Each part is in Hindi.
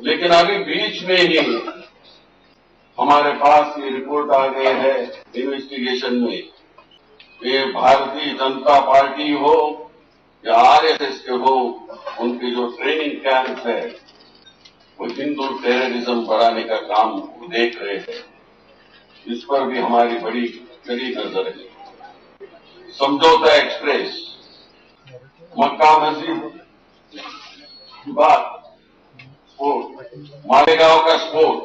लेकिन अभी बीच में ही हमारे पास ये रिपोर्ट आ गई है इन्वेस्टिगेशन में, ये भारतीय जनता पार्टी हो या आरएसएस के हो, उनके जो ट्रेनिंग कैंप है वो हिंदू टेररिज्म बढ़ाने का काम देख रहे हैं। इस पर भी हमारी बड़ी कड़ी नजर है। समझौता एक्सप्रेस, मक्का मस्जिद बात, मालेगांव का स्फोट,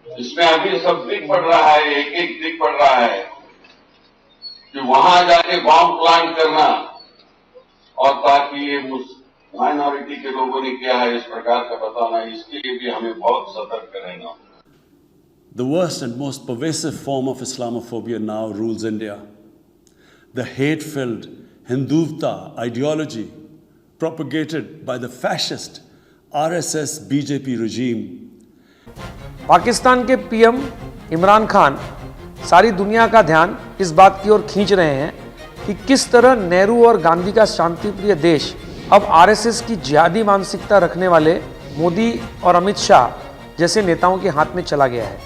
इसमें अभी सब दिख पड़ रहा है, एक एक दिख पड़ रहा है कि वहां जाके बॉम्ब प्लांट करना और ताकि ये माइनॉरिटी के लोगों ने किया है इस प्रकार का बताना, इसके लिए भी हमें बहुत सतर्क रहना। The worst and most pervasive form of Islamophobia now rules India. The hate-filled Hindutva ideology propagated by the fascist RSS BJP regime. Pakistan के पीएम इमरान खान सारी दुनिया का ध्यान इस बात की ओर खींच रहे हैं कि किस तरह नेहरू और गांधी का शांतिप्रिय देश अब आरएसएस की जिहादी मानसिकता रखने वाले मोदी और अमित शाह जैसे नेताओं के हाथ में चला गया है।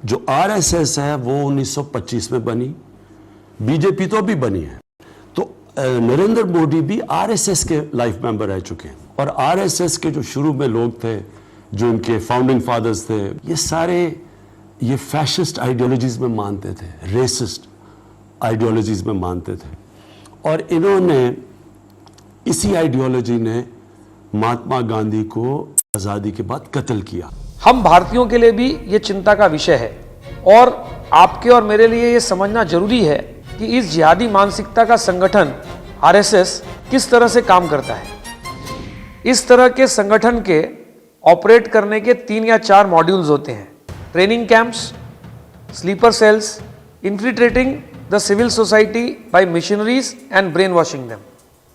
जो आरएसएस है वो 1925 में बनी, बीजेपी तो भी बनी है, तो नरेंद्र मोदी भी आरएसएस के लाइफ मेंबर रह चुके हैं। और आरएसएस के जो शुरू में लोग थे, जो इनके फाउंडिंग फादर्स थे, ये सारे ये फैशिस्ट आइडियोलॉजीज में मानते थे, रेसिस्ट आइडियोलॉजीज में मानते थे। और इन्होंने इसी आइडियोलॉजी ने महात्मा गांधी को आज़ादी के बाद कत्ल किया। हम भारतीयों के लिए भी ये चिंता का विषय है और आपके और मेरे लिए ये समझना जरूरी है कि इस जिहादी मानसिकता का संगठन आरएसएस किस तरह से काम करता है। इस तरह के संगठन के ऑपरेट करने के 3 या 4 मॉड्यूल्स होते हैं: training camps, sleeper cells, infiltrating the civil society by missionaries and brain washing them,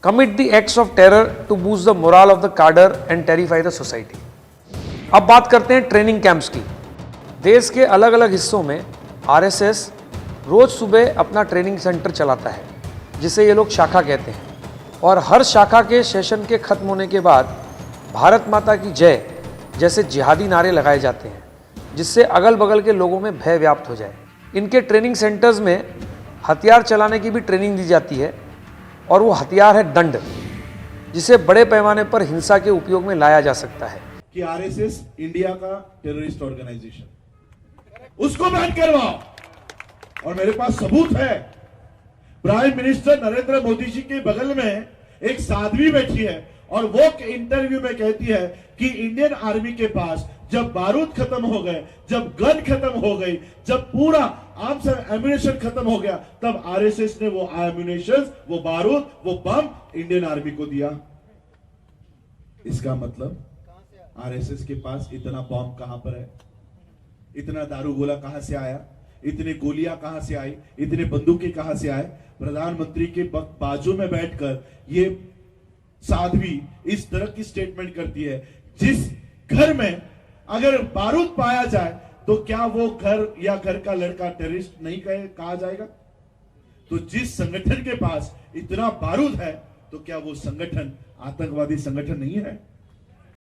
commit the acts of terror to boost the morale of the cadre and terrify the society. अब बात करते हैं ट्रेनिंग कैंप्स की। देश के अलग अलग हिस्सों में आरएसएस रोज सुबह अपना ट्रेनिंग सेंटर चलाता है, जिसे ये लोग शाखा कहते हैं। और हर शाखा के सेशन के खत्म होने के बाद भारत माता की जय जैसे जिहादी नारे लगाए जाते हैं, जिससे अगल बगल के लोगों में भय व्याप्त हो जाए। इनके ट्रेनिंग सेंटर्स में हथियार चलाने की भी ट्रेनिंग दी जाती है और वो हथियार है दंड, जिसे बड़े पैमाने पर हिंसा के उपयोग में लाया जा सकता है। कि आरएसएस इंडिया का टेररिस्ट ऑर्गेनाइजेशन, उसको बैन करवाओ। और मेरे पास सबूत है। प्राइम मिनिस्टर नरेंद्र मोदी जी के बगल में एक साध्वी बैठी है और वो इंटरव्यू में कहती है कि इंडियन आर्मी के पास जब बारूद खत्म हो गए, जब गन खत्म हो गई, जब पूरा आर्म्स एंड एम्यूनेशन खत्म हो गया, तब आरएसएस ने वो एम्यूनेशन, वो बारूद, वो बम इंडियन आर्मी को दिया। इसका मतलब आरएसएस के पास इतना बम कहां पर है, इतना दारू गोला कहां से आया, इतनी गोलियां कहां से आई, इतने बंदूकें कहां से आए। प्रधानमंत्री के बाजू में बैठकर ये साध्वी इस तरह की स्टेटमेंट करती है, जिस घर में अगर बारूद पाया जाए तो क्या वो घर या घर का लड़का टेररिस्ट नहीं कहा जाएगा? तो जिस संगठन के पास इतना बारूद है तो क्या वो संगठन आतंकवादी संगठन नहीं है?